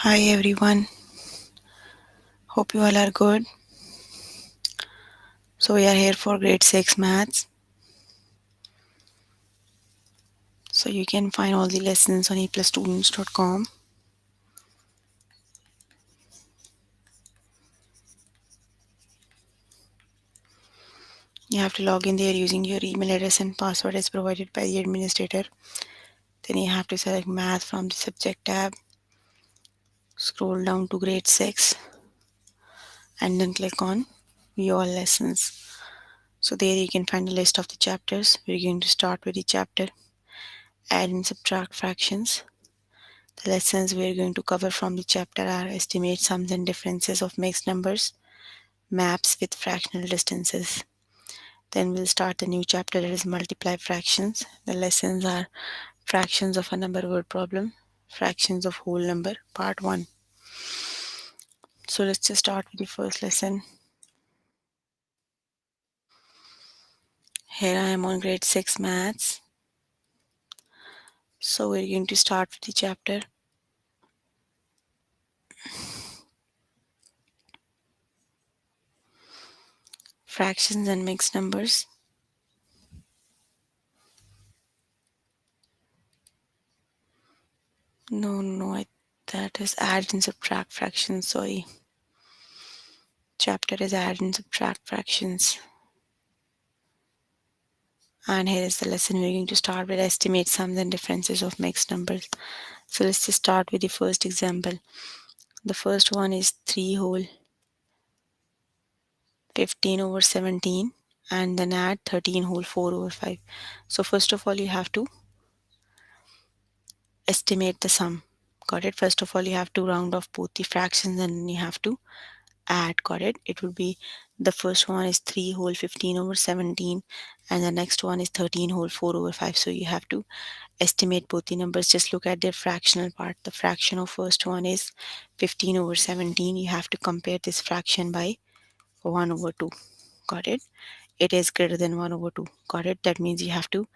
Hi everyone, hope you all are good. So, we are here for grade 6 maths. So, you can find all the lessons on aplusstudents.com. You have to log in there using your email address and password as provided by the administrator. Then, you have to select math from the subject tab, scroll down to grade 6, and then click on view all lessons. So, there you can find a list of the chapters. We're going to start with the chapter add and subtract fractions. The lessons we are going to cover from the chapter are estimate sums and differences of mixed numbers, maps with fractional distances. Then we'll start the new chapter that is multiply fractions. The lessons are fractions of a number word problem, fractions of whole number, part 1. So let's just start with the first lesson. Here I am on grade 6 maths. So we're going to start with the chapter fractions and mixed numbers. No, that is add and subtract fractions. Sorry. Chapter is add and subtract fractions. And here is the lesson. We're going to start with estimate sums and differences of mixed numbers. So let's just start with the first example. The first one is 3 whole 15 over 17 and then add 13 whole 4 over 5. So first of all you have to estimate the sum. Got it? First of all you have to round off both the fractions and then you have to add. Got it? It would be the first one is 3 whole 15 over 17 and the next one is 13 whole 4 over 5. So you have to estimate both the numbers. Just look at their fractional part. The fraction of first one is 15 over 17. You have to compare this fraction by 1 over 2. Got it? It is greater than 1 over 2. Got it? That means you have to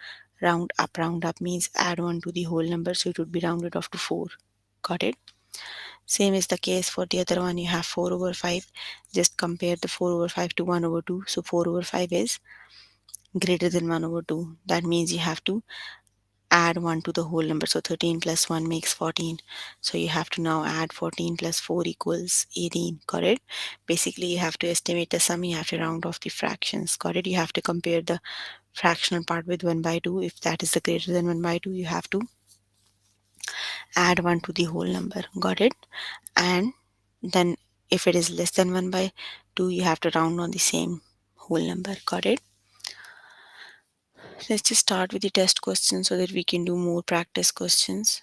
round up. Round up means add 1 to the whole number, so it would be rounded off to 4. Got it? Same is the case for the other one. You have 4 over 5. Just compare the 4 over 5 to 1 over 2. So 4 over 5 is greater than 1 over 2. That means you have to add 1 to the whole number. So 13 plus 1 makes 14. So you have to now add 14 plus 4 equals 18. Got it? Basically, you have to estimate the sum. You have to round off the fractions. Got it? You have to compare the fractional part with 1 by 2. If that is the greater than 1 by 2, you have to add 1 to the whole number. Got it? And then if it is less than 1 by 2, you have to round on the same whole number. Got it? Let's just start with the test questions so that we can do more practice questions.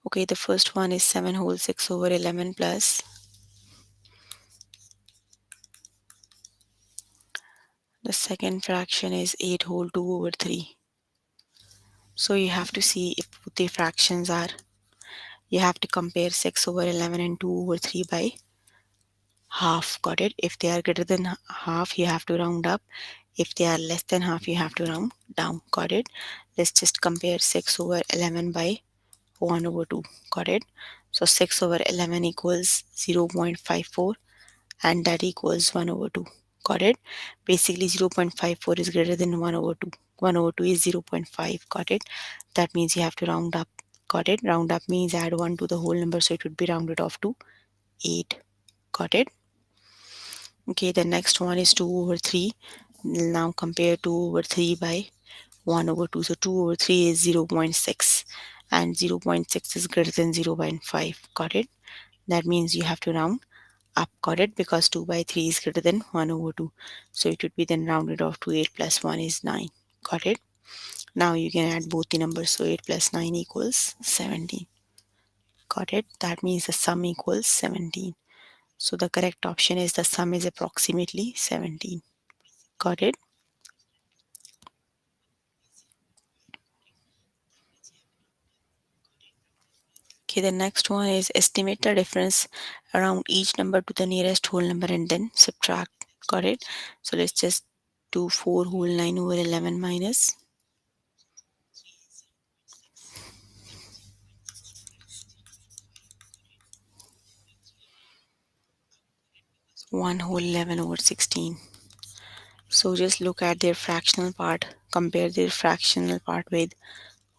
Okay, the first one is 7 whole 6 over 11 plus. The second fraction is 8 whole 2 over 3. So you have to see if the fractions are, you have to compare 6 over 11 and 2 over 3 by half. Got it? If they are greater than half, you have to round up. If they are less than half, you have to round down. Got it? Let's just compare 6 over 11 by 1 over 2. Got it? So 6 over 11 equals 0.54 and that equals 1 over 2. Got it? Basically 0.54 is greater than 1 over 2. 1 over 2 is 0.5. Got it? That means you have to round up. Got it? Round up means add 1 to the whole number, so it would be rounded off to 8. Got it? Okay, the next one is 2 over 3. Now compare 2 over 3 by 1 over 2. So 2 over 3 is 0.6 and 0.6 is greater than 0.5. Got it? That means you have to round up. Got it? Because 2 by 3 is greater than 1 over 2. So it would be then rounded off to 8 plus 1 is 9. Got it? Now you can add both the numbers. So 8 plus 9 equals 17. Got it? That means the sum equals 17. So the correct option is the sum is approximately 17. Got it? Okay, the next one is estimate the difference around each number to the nearest whole number and then subtract. Got it? So let's just do 4 whole 9 over 11 minus 1 whole 11 over 16. So just look at their fractional part, compare their fractional part with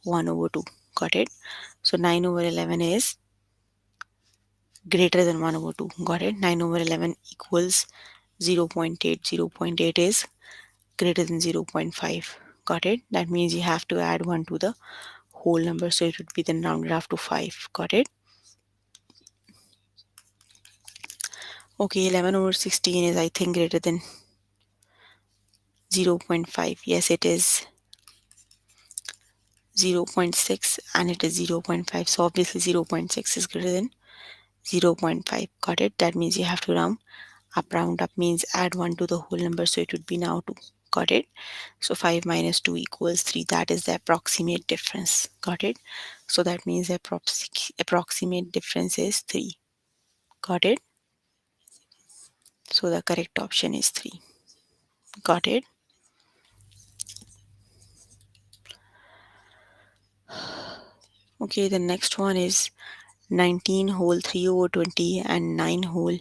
1 over 2. Got it? So 9 over 11 is greater than 1 over 2. Got it? 9 over 11 equals 0 0.8. 0 0.8 is greater than 0 0.5. Got it? That means you have to add 1 to the whole number. So it would be then rounded off to 5. Got it? Okay, 11 over 16 is I think greater than 0 0.5. Yes, it is 0 0.6 and it is 0 0.5. So obviously 0 0.6 is greater than 0 0.5. Got it? That means you have to round up. Round up means add 1 to the whole number. So it would be now 2. Got it? So 5 minus 2 equals 3. That is the approximate difference. Got it? So that means the approximate difference is 3. Got it? So the correct option is 3. Got it? Okay, the next one is 19 whole 3 over 20 and 9 whole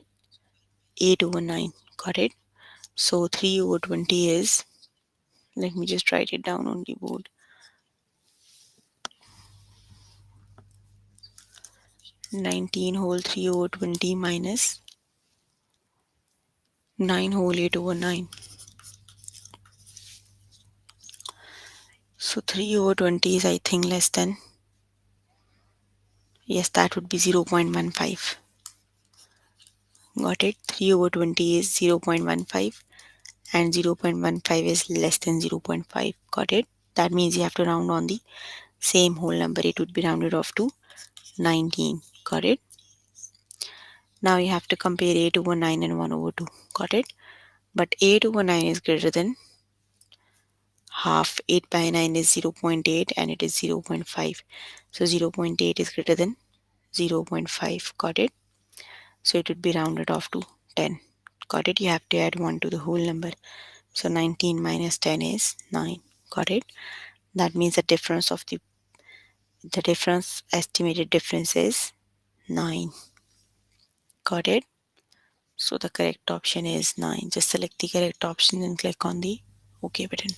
8 over 9. Got it? So 3 over 20 is, let me just write it down on the board. 19 whole 3 over 20 minus 9 whole 8 over 9. So 3 over 20 is I think less than, yes, that would be 0 0.15. Got it? 3 over 20 is 0 0.15 and 0 0.15 is less than 0 0.5. Got it? That means you have to round on the same whole number. It would be rounded off to 19. Got it? Now you have to compare 8 over 9 and 1 over 2. Got it? But 8 over 9 is greater than half. 8 by 9 is 0 0.8 and it is 0 0.5. So 0 0.8 is greater than 0 0.5. Got it? So it would be rounded off to 10. Got it? You have to add 1 to the whole number. So 19 minus 10 is 9. Got it? That means the difference, estimated difference is 9. Got it? So the correct option is 9. Just select the correct option and click on the OK button.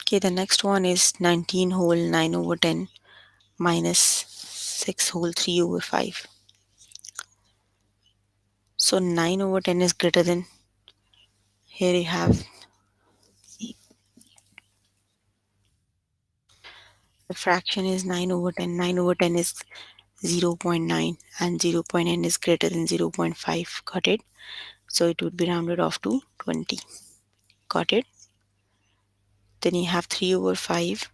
Okay, the next one is 19 whole 9 over 10 minus 6 whole 3 over 5. So 9 over 10 is greater than, here you have the fraction is 9 over 10. 9 over 10 is 0 0.9 and 0 0.9 is greater than 0 0.5. Got it? So it would be rounded off to 20. Got it? Then you have 3 over 5.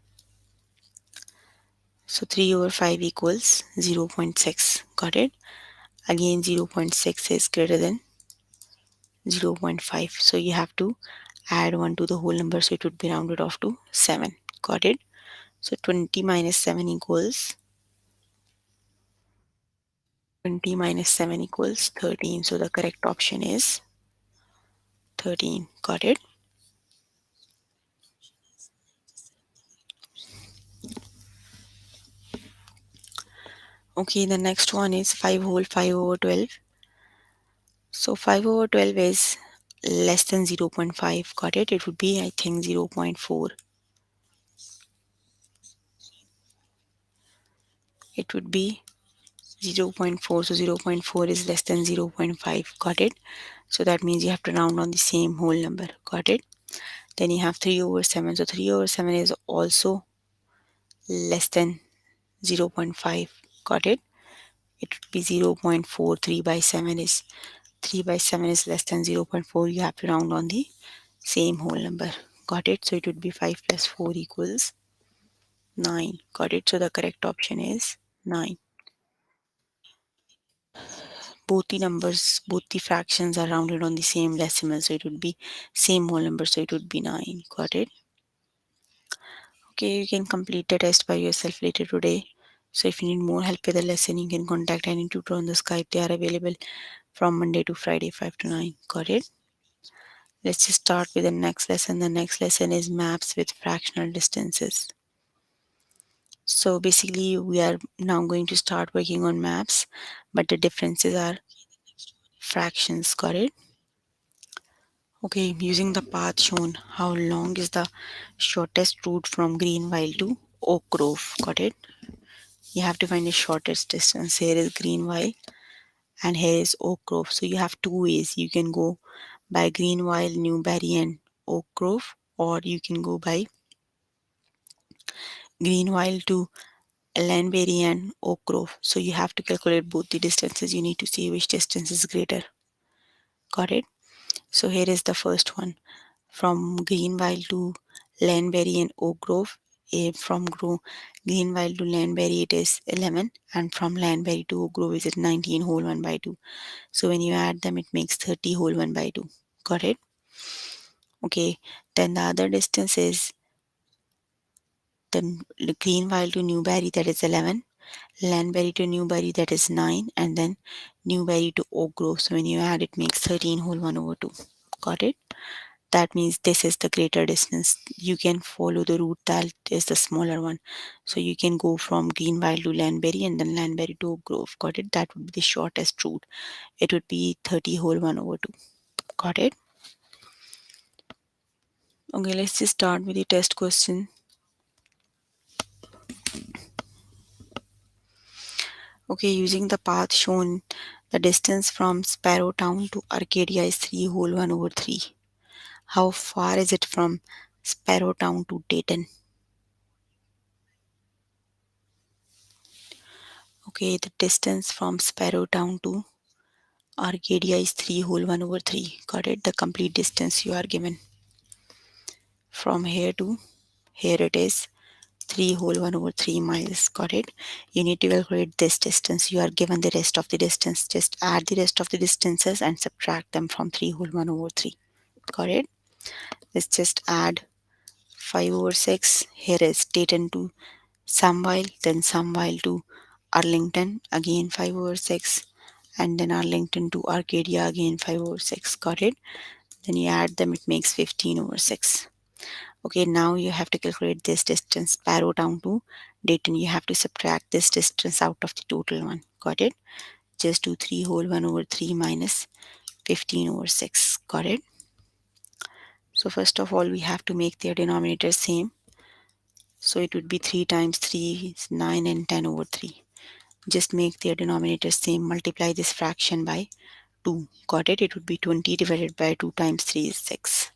So 3 over 5 equals 0 0.6. Got it? Again 0 0.6 is greater than 0 0.5. So you have to add 1 to the whole number. So it would be rounded off to 7. Got it? So 20 minus 7 equals 13. So the correct option is 13. Got it? Okay, the next one is 5 whole 5 over 12. So 5 over 12 is less than 0 0.5. Got it? It would be, I think, 0 0.4. It would be 0 0.4. So 0 0.4 is less than 0 0.5. Got it? So that means you have to round on the same whole number. Got it? Then you have 3 over 7. So 3 over 7 is also less than 0 0.5. Got it? It would be 0 0.4. 3 by 7 is 3 by 7 is less than 0 0.4. You have to round on the same whole number. Got it? So it would be 5 plus 4 equals 9. Got it? So the correct option is 9. Both the numbers, both the fractions are rounded on the same decimal. So it would be same whole number. So it would be 9. Got it? Okay, you can complete the test by yourself later today. So if you need more help with the lesson, you can contact any tutor on the Skype. They are available from Monday to Friday, 5 to 9. Got it? Let's just start with the next lesson. The next lesson is maps with fractional distances. So basically, we are now going to start working on maps, but the differences are fractions. Got it? Okay, using the path shown, how long is the shortest route from Greenville to Oak Grove? Got it? You have to find the shortest distance. Here is Greenville and here is Oak Grove. So you have two ways. You can go by Greenville, Newberry, and Oak Grove, or you can go by Greenville to Lanberry and Oak Grove. So you have to calculate both the distances. You need to see which distance is greater. Got it? So here is the first one. From Greenville to Lanberry and Oak Grove. From Greenville to Lanberry it is 11, and from Lanberry to Oak Grove is it 19 whole 1 by 2. So when you add them it makes 30 whole 1 by 2. Got it? Okay. Then the other distance is the Greenville to Newberry, that is 11. Lanberry to Newberry, that is 9, and then Newberry to Oak Grove. So when you add it makes 13 whole 1 over 2. Got it? That means this is the greater distance. You can follow the route that is the smaller one. So you can go from Greenville to Lanberry and then Lanberry to Oak Grove. Got it? That would be the shortest route. It would be 30 whole 1 over 2. Got it? Okay, let's just start with the test question. Okay, using the path shown, the distance from Sparrow Town to Arcadia is 3 whole 1 over 3. How far is it from Sparrow Town to Dayton? Okay, the distance from Sparrow Town to Arcadia is 3 whole 1 over 3. Got it? The complete distance you are given. From here to here it is 3 whole 1 over 3 miles. Got it? You need to calculate this distance. You are given the rest of the distance. Just add the rest of the distances and subtract them from 3 whole 1 over 3. Got it? Let's just add 5 over 6. Here is Dayton to Samville, then Samville to Arlington, again 5 over 6, and then Arlington to Arcadia, again 5 over 6. Got it? Then you add them, it makes 15 over 6. Okay, now you have to calculate this distance, Sparrow Town to Dayton. You have to subtract this distance out of the total one. Got it? Just do 3 whole 1 over 3 minus 15 over 6. Got it? So first of all, we have to make their denominators same. So it would be 3 times 3 is 9 and 10 over 3. Just make their denominators same. Multiply this fraction by 2. Got it? It would be 20 divided by 2 times 3 is 6.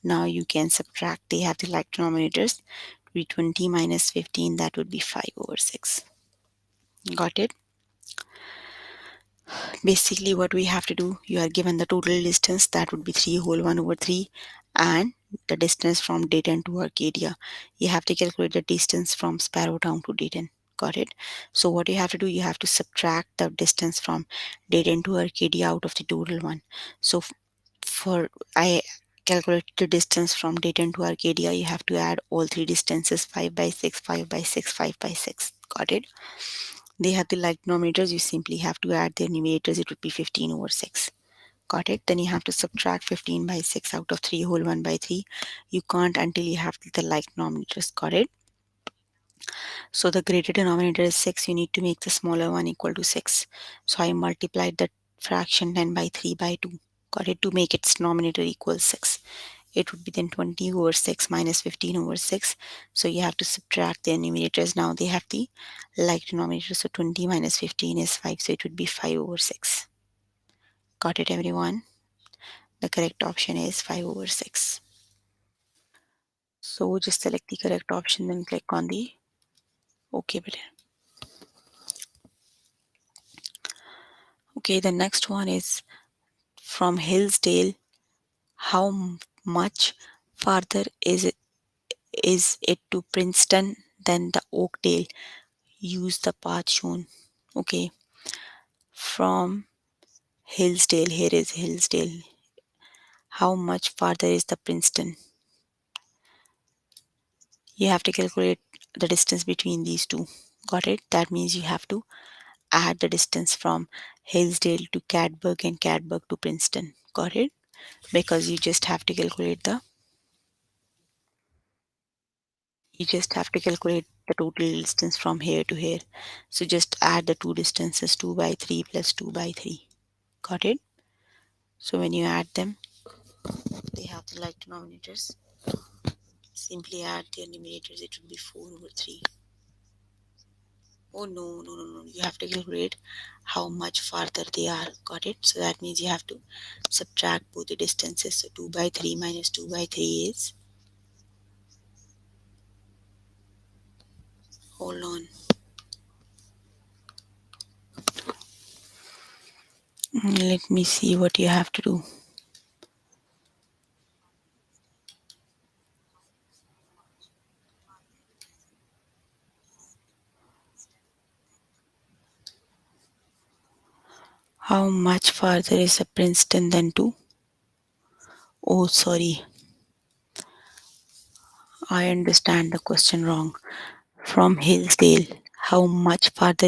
Now you can subtract. They have the like denominators. It would be 20 minus 15. That would be 5 over 6. Got it? Basically what we have to do, you are given the total distance, that would be 3 whole 1 over 3, and the distance from Dayton to Arcadia. You have to calculate the distance from Sparrow Town to Dayton. Got it? So what you have to do, you have to subtract the distance from Dayton to Arcadia out of the total one. So for I calculate the distance from Dayton to Arcadia, you have to add all three distances, 5 by 6, 5 by 6, 5 by 6. Got it? They have the like denominators. You simply have to add their numerators. It would be 15 over 6. Got it? Then you have to subtract 15 by 6 out of 3 whole 1 by 3. You can't until you have the like denominators. Got it? So the greater denominator is 6. You need to make the smaller one equal to 6. So I multiplied the fraction 10 by 3 by 2. Got it? To make its denominator equal 6. It would be then 20 over 6 minus 15 over 6. So you have to subtract their numerators. Now they have the like denominator. So 20 minus 15 is 5. So it would be 5 over 6. Got it, everyone? The correct option is 5 over 6. So just select the correct option, then click on the OK button. Okay, the next one is from Hillsdale. How much farther is it to Princeton than the Oakdale? Use the path shown. Okay, from Hillsdale, here is Hillsdale. How much farther is the Princeton? You have to calculate the distance between these two. Got it? That means you have to add the distance from Hillsdale to Catburg and Catburg to Princeton. Got it? Because you just have to calculate the total distance from here to here. So just add the two distances, 2 by 3 plus 2 by 3. Got it? So when you add them, they have the like denominators. Simply add their numerators, it will be 4 over 3. Oh no, no, no, no. You have to calculate how much farther they are. Got it? So that means you have to subtract both the distances. So 2 by 3 minus 2 by 3 is, hold on. Let me see what you have to do. How much farther is a Princeton than 2? Oh, sorry. I understand the question wrong. From Hillsdale, how much farther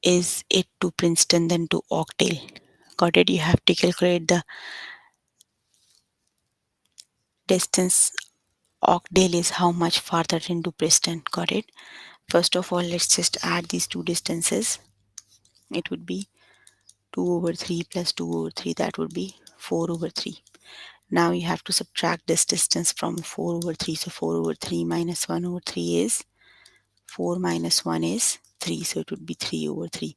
is it to Princeton than to Oakdale? Got it? You have to calculate the distance. Oakdale is how much farther into Princeton. Got it? First of all, let's just add these two distances. It would be 2 over 3 plus 2 over 3. That would be 4 over 3. Now you have to subtract this distance from 4 over 3. So 4 over 3 minus 1 over 3 is 4 minus 1 is 3. So it would be 3 over 3.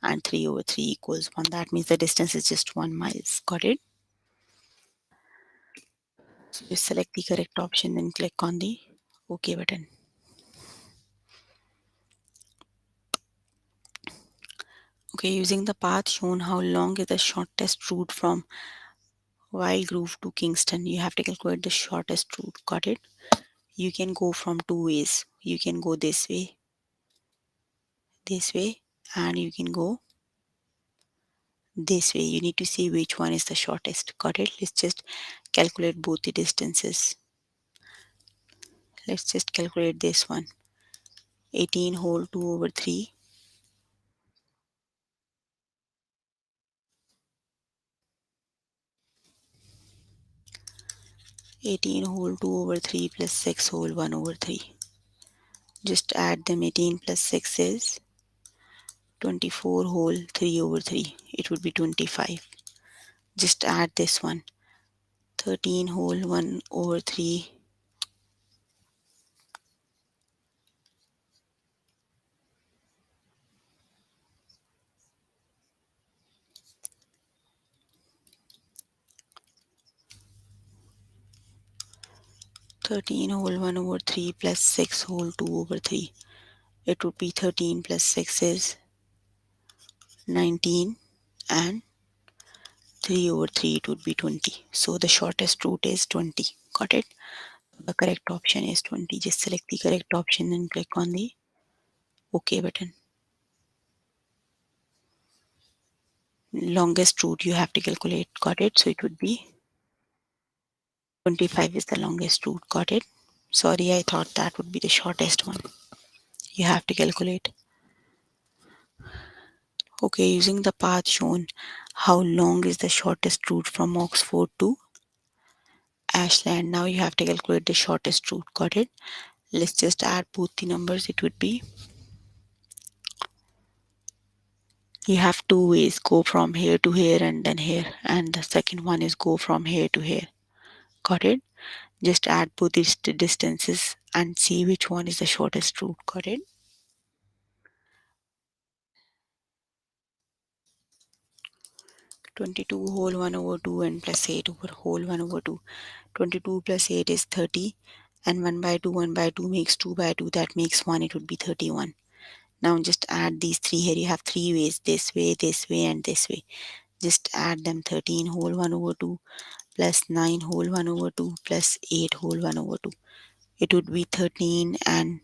And 3 over 3 equals 1. That means the distance is just 1 miles. Got it? So just select the correct option and click on the OK button. Okay, using the path shown, how long is the shortest route from Wild Grove to Kingston? You have to calculate the shortest route. Got it? You can go from two ways. You can go this way, and you can go this way. You need to see which one is the shortest. Got it? Let's just calculate both the distances. Let's just calculate this one. 18 whole 2 over 3. 18 whole 2 over 3 plus 6 whole 1 over 3. Just add them. 18 plus 6 is 24 whole 3 over 3. It would be 25. Just add this one. 13 whole 1 over 3. 13 whole 1 over 3 plus 6 whole 2 over 3. It would be 13 plus 6 is 19, and 3 over 3 it would be 20. So the shortest route is 20. Got it? The correct option is 20. Just select the correct option and click on the OK button. Longest route you have to calculate. Got it? So it would be 25 is the longest route. Got it? Sorry, I thought that would be the shortest one. You have to calculate. Okay, using the path shown, how long is the shortest route from Oxford to Ashland? Now you have to calculate the shortest route. Got it? Let's just add both the numbers. It would be, you have two ways, go from here to here and then here, and the second one is go from here to here. Got it? Just add both these distances and see which one is the shortest route. Got it? 22 whole 1 over 2 and plus 8 over whole 1 over 2. 22 plus 8 is 30, and 1 by 2, 1 by 2 makes 2 by 2. That makes 1. It would be 31. Now just add these three here. You have three ways, this way, and this way. Just add them. 13 whole 1 over 2 plus 9 whole 1 over 2 plus 8 whole 1 over 2. It would be 13 and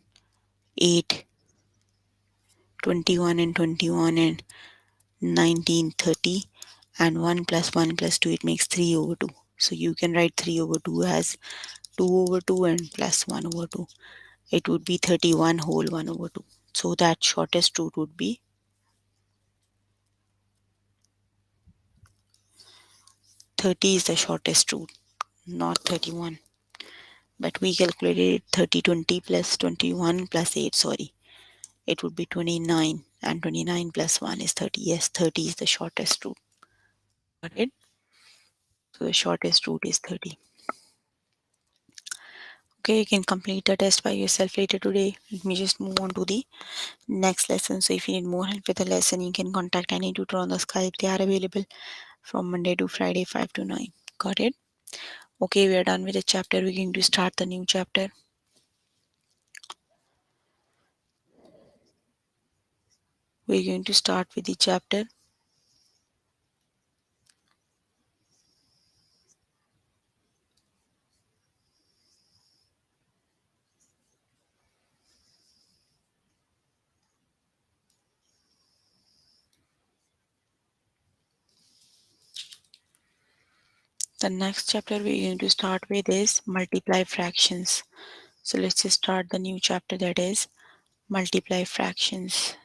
8, 21 and 21 and 19, 30, and 1 plus 1 plus 2, it makes 3 over 2. So you can write 3 over 2 as 2 over 2 and plus 1 over 2. It would be 31 whole 1 over 2. So that shortest route would be 30 is the shortest route, not 31. But we calculated 30, 20 plus 21 plus 8, sorry. It would be 29, and 29 plus 1 is 30. Yes, 30 is the shortest route. Got it? So the shortest route is 30. Okay, you can complete the test by yourself later today. Let me just move on to the next lesson. So if you need more help with the lesson, you can contact any tutor on the Skype. They are available from Monday to Friday, 5 to 9. Got it? Okay, we are done with the chapter. We're going to start the new chapter. We're going to start with the chapter. The next chapter we're going to start with is multiply fractions. So let's just start the new chapter, that is multiply fractions.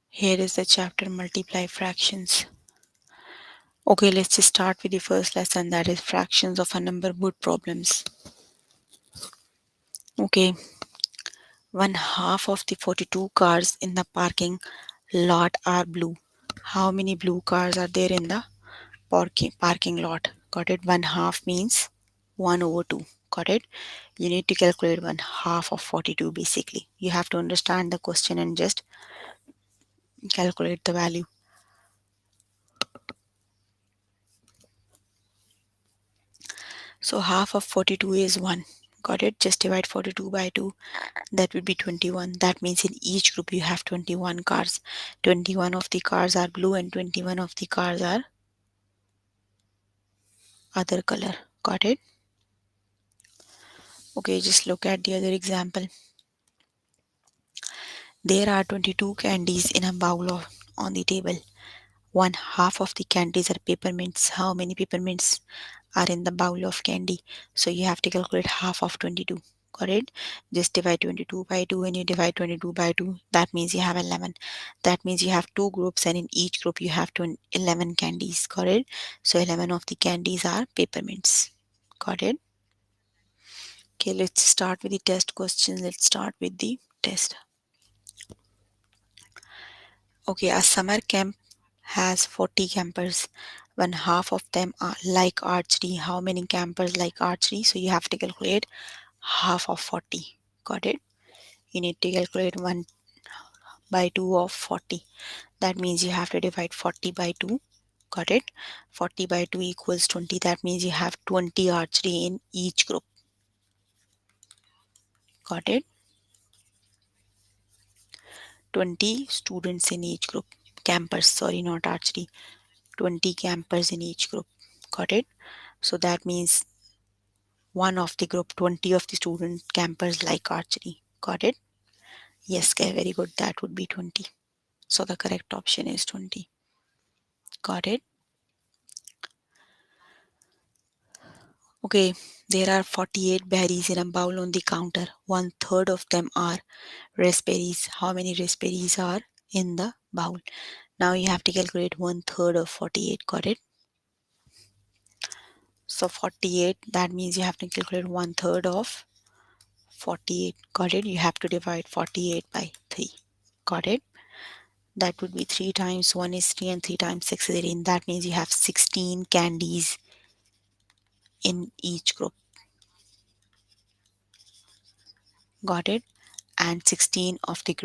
Here is the chapter multiply fractions. Okay, let's just start with the first lesson, that is fractions of a number board problems. Okay, one half of the 42 cars in the parking lot are blue. How many blue cars are there in the parking lot? Got it? One half means 1 over 2. Got it? You need to calculate one half of 42 basically. You have to understand the question and just calculate the value. So half of 42 is 1. Got it? Just divide 42 by 2. That would be 21. That means in each group you have 21 cars. 21 of the cars are blue and 21 of the cars are other color. Got it? Okay, just look at the other example. There are 22 candies in a bowl on the table. One half of the candies are peppermints. How many peppermints are in the bowl of candy? So you have to calculate half of 22. Got it? Just divide 22 by 2. When you divide 22 by 2, that means you have 11. That means you have two groups, and in each group you have 11 candies. Got it? So 11 of the candies are peppermints. Got it? Okay, let's start with the test questions. Let's start with the test. Okay, a summer camp has 40 campers. One half of them are like archery. How many campers like archery? So you have to calculate half of 40. Got it? You need to calculate 1 by 2 of 40. That means you have to divide 40 by 2. Got it? 40 by 2 equals 20. That means you have 20 archery in each group. Got it? 20 students in each group. Campers, sorry, not archery. 20 campers in each group. Got it? So that means one of the group, 20 of the student campers like archery. Got it? Yes, okay, very good. That would be 20. So the correct option is 20. Got it? Okay, there are 48 berries in a bowl on the counter. One third of them are raspberries. How many raspberries are in the bowl? Now you have to calculate one third of 48. Got it? So 48, that means you have to calculate one third of 48. Got it? You have to divide 48 by 3. Got it? That would be 3 times 1 is 3 and 3 times 6 is 18. That means you have 16 candies in each group. Got it? And 16 of the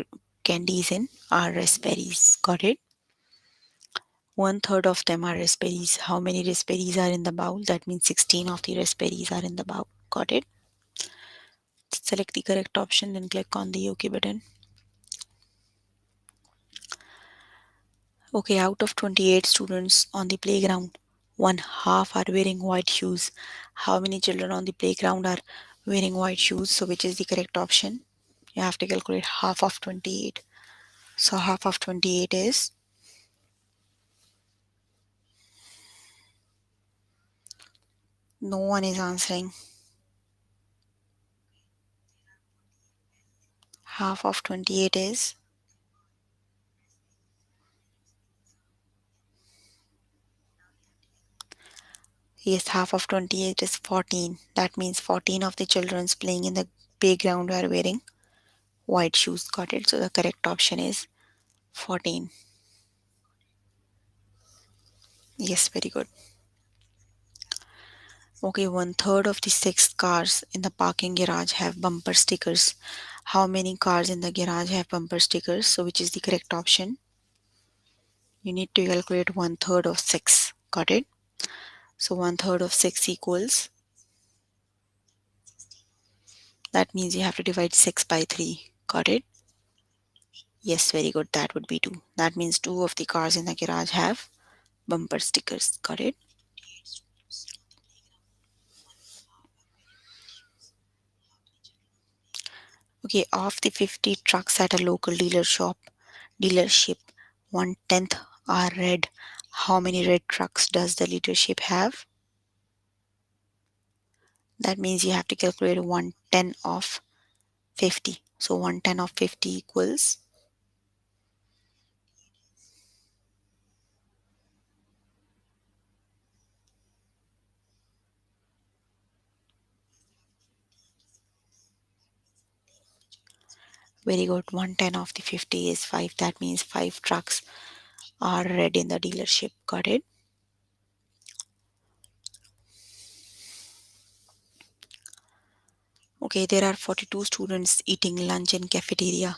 candies in are raspberries. Got it? One third of them are raspberries. How many raspberries are in the bowl? That means 16 of the raspberries are in the bowl. Got it? Select the correct option and click on the OK button. Okay, out of 28 students on the playground, one half are wearing white shoes. How many children on the playground are wearing white shoes? So, which is the correct option? You have to calculate half of 28. So, half of 28 is, no one is answering. Half of 28 is, yes, half of 28 is 14. That means 14 of the children playing in the playground are wearing white shoes. Got it? So, the correct option is 14. Yes, very good. Okay, one third of the six cars in the parking garage have bumper stickers. How many cars in the garage have bumper stickers? So, which is the correct option? You need to calculate one third of six. Got it? So, one third of six equals, that means you have to divide six by three. Got it? Yes, very good. That would be two. That means two of the cars in the garage have bumper stickers. Got it? Okay, of the 50 trucks at a local dealership, one tenth are red. How many red trucks does the dealership have? That means you have to calculate 110 of 50. So 110 of 50 equals, very good. 110 of the 50 is 5. That means 5 trucks are red in the dealership. Got it? Okay, there are 42 students eating lunch in cafeteria.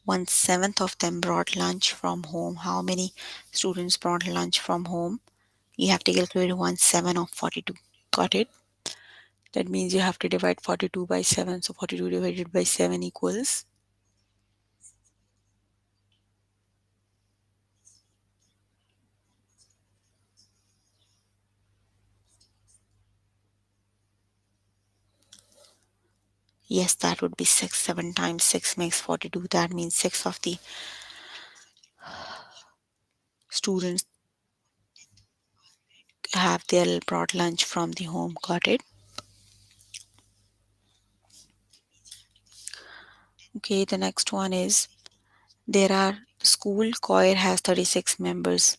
One seventh of them brought lunch from home. How many students brought lunch from home? You have to calculate 1/7 of 42. Got it? That means you have to divide 42 by 7. So 42 divided by 7 equals. Yes, that would be 6. 7 times 6 makes 42. That means 6 of the students have their brought lunch from the home. Got it? Okay, the next one is, there are, the school choir has 36 members.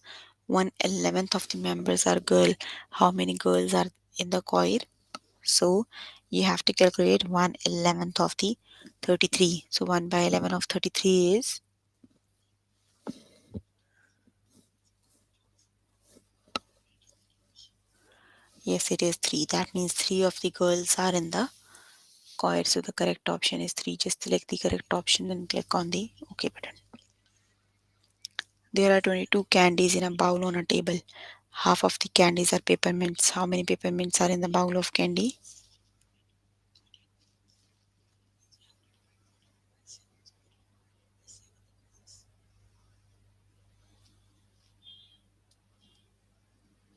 1/11th of the members are girl. How many girls are in the choir? So you have to calculate 1/11th of the 33. So 1 by 11 of 33 is, yes, it is 3. That means 3 of the girls are in the choir. So the correct option is 3. Just select the correct option and click on the OK button. There are 22 candies in a bowl on a table. Half of the candies are peppermints. How many peppermints are in the bowl of candy?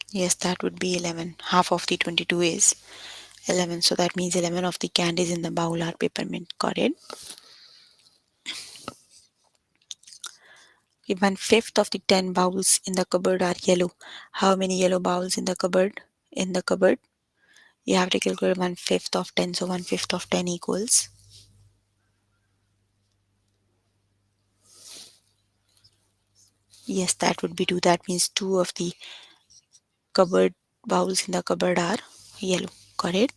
Yes, that would be 11. Half of the 22 is 11. So that means 11 of the candies in the bowl are peppermint. Got it? Okay, 1/5 of the 10 bowls in the cupboard are yellow. How many yellow bowls in the cupboard? In the cupboard, you have to calculate 1/5 of 10. So 1/5 of 10 equals. Yes, that would be 2. That means 2 of the cupboard bowls in the cupboard are yellow. Got it?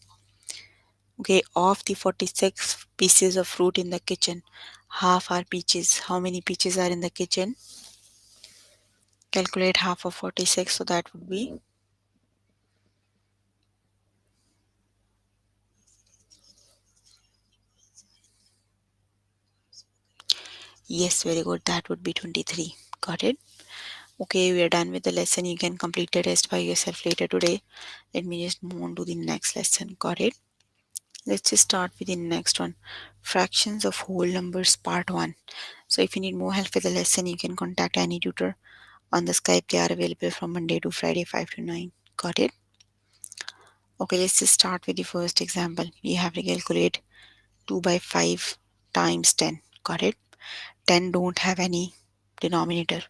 Okay, of the 46 pieces of fruit in the kitchen, half are peaches. How many peaches are in the kitchen? Calculate half of 46. So that would be, yes, very good. That would be 23. Got it? Okay, we are done with the lesson. You can complete the test by yourself later today. Let me just move on to the next lesson. Got it? Let's just start with the next one. Fractions of whole numbers, part 1. So if you need more help with the lesson, you can contact any tutor on the Skype. They are available from Monday to Friday, 5 to 9. Got it? Okay, let's just start with the first example. You have to calculate 2 by 5 times 10. Got it? 10 don't have any denominator.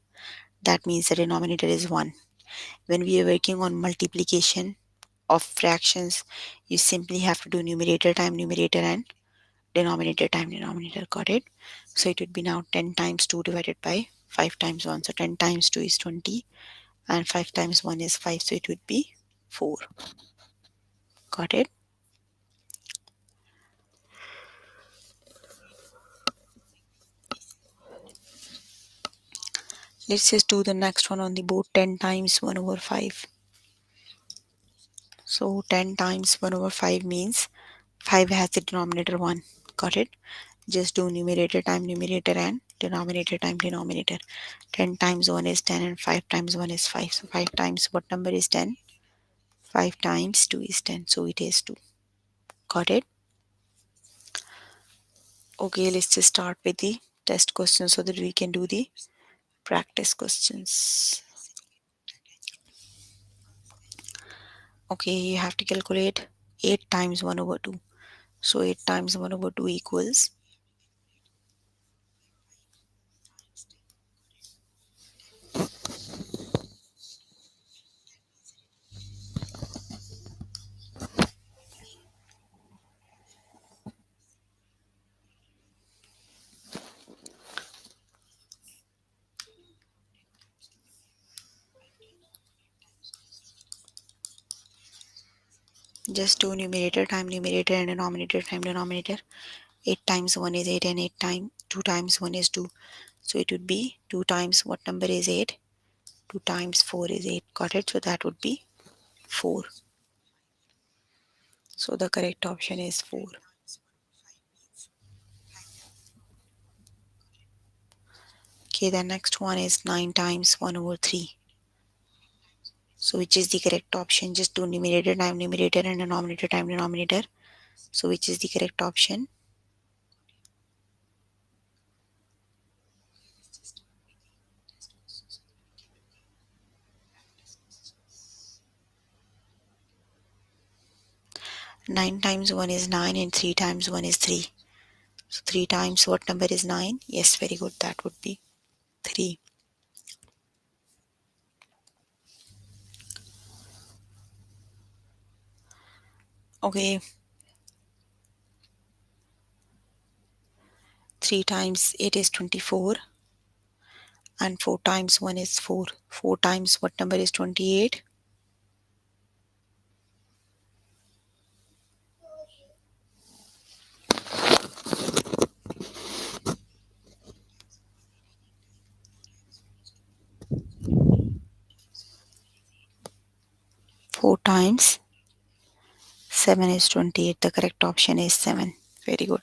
That means the denominator is 1. When we are working on multiplication of fractions, you simply have to do numerator time numerator and denominator time denominator. Got it? So it would be now 10 times 2 divided by 5 times 1. So 10 times 2 is 20 and 5 times 1 is 5. So it would be 4. Got it? Let's just do the next one on the board. 10 times 1 over 5. So 10 times 1 over 5 means 5 has the denominator 1. Got it? Just do numerator time numerator and denominator time denominator. 10 times 1 is 10 and 5 times 1 is 5. So 5 times what number is 10? 5 times 2 is 10. So it is 2. Got it? Okay, let's just start with the test questions so that we can do the practice questions. Okay, you have to calculate 8 times 1 over 2. So 8 times 1 over 2 equals, just do numerator time numerator and denominator time denominator. 8 times 1 is 8 and 8 times 2 times 1 is 2. So it would be 2 times what number is 8? 2 times 4 is 8. Got it? So that would be 4. So the correct option is 4. Okay, the next one is 9 times 1 over 3. So which is the correct option? Just do numerator time numerator and denominator time denominator. So which is the correct option? 9 times 1 is 9 and 3 times 1 is 3. So 3 times what number is 9? Yes, very good. That would be 3. Okay, 3 times 8 is 24 and 4 times 1 is 4. 4 times what number is 28? 4 times 7 is 28. The correct option is 7. Very good.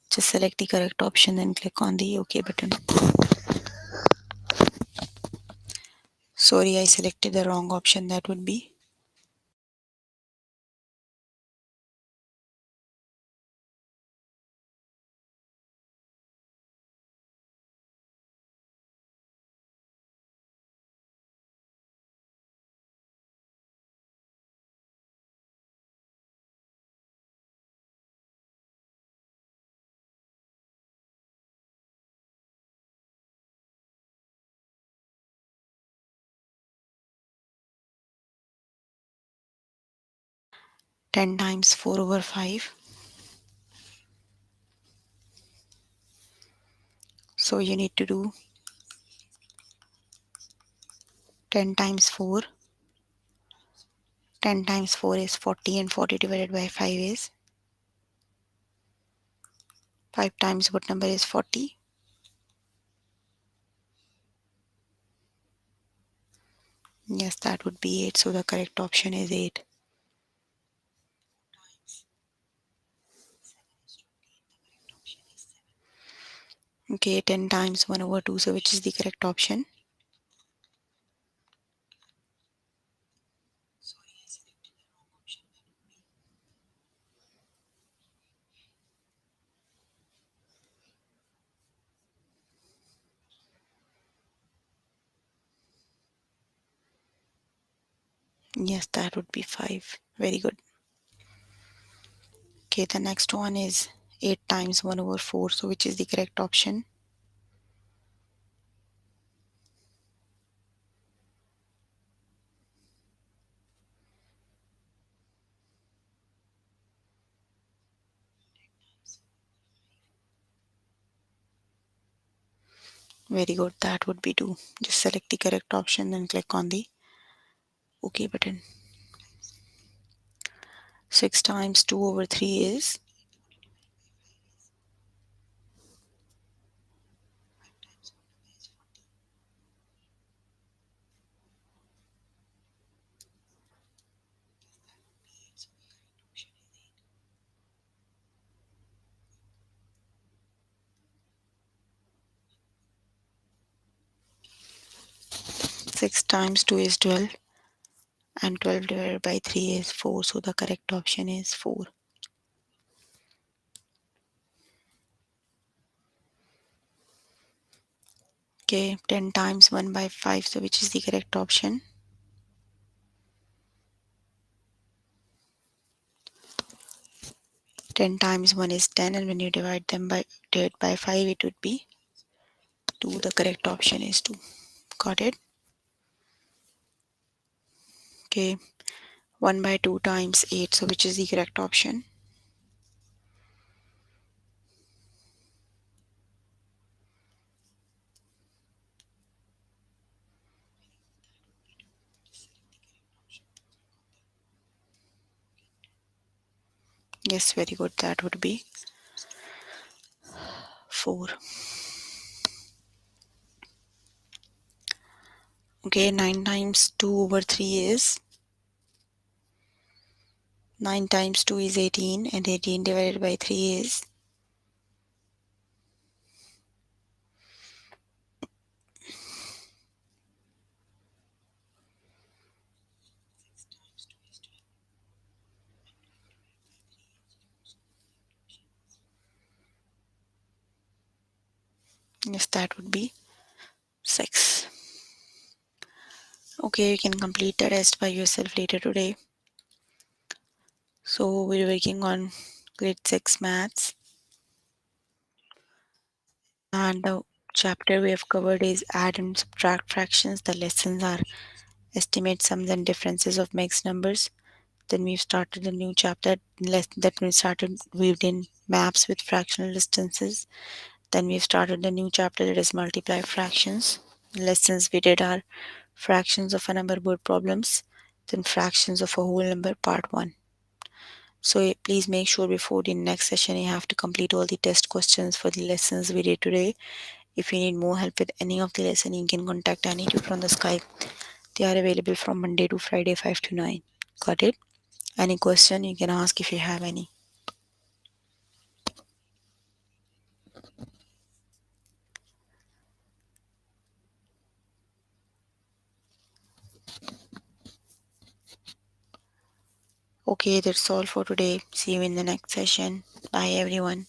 Just select the correct option and click on the OK button. Sorry, I selected the wrong option. That would be, ten times 4 over 5. So you need to do 10 times 4. 10 times 4 is 40 and 40 divided by 5 is 5 times what number is 40? Yes, that would be 8. So the correct option is 8. Okay, 10 times 1 over 2. So which is the correct option? Yes, that would be 5. Very good. Okay, the next one is 8 times 1 over 4. So which is the correct option? Very good. That would be 2. Just select the correct option and click on the OK button. 6 times 2 over 3 is, 6 times 2 is 12 and 12 divided by 3 is 4. So the correct option is 4. Okay, 10 times 1 by 5. So which is the correct option? 10 times 1 is 10, and when you divide by 5, it would be 2. The correct option is 2. Got it? Okay, 1 by 2 times 8. So which is the correct option? Yes, very good. That would be 4. Okay, 9 times 2 over 3 is 9 times 2 is 18, and 18 divided by 3 is, yes, that would be 6. Okay, you can complete the test by yourself later today. So we're working on grade 6 maths, and the chapter we have covered is add and subtract fractions. The lessons are estimate sums and differences of mixed numbers. Then we've started a new chapter that we started weaved in maps with fractional distances. Then we've started a new chapter that is multiply fractions. Lessons we did are fractions of a number board problems, then fractions of a whole number part 1. So please make sure before the next session you have to complete all the test questions for the lessons we did today. If you need more help with any of the lesson, you can contact any tutor on the Skype. They are available from Monday to Friday 5 to 9. Got it? Any question you can ask if you have any. Okay, that's all for today. See you in the next session. Bye everyone.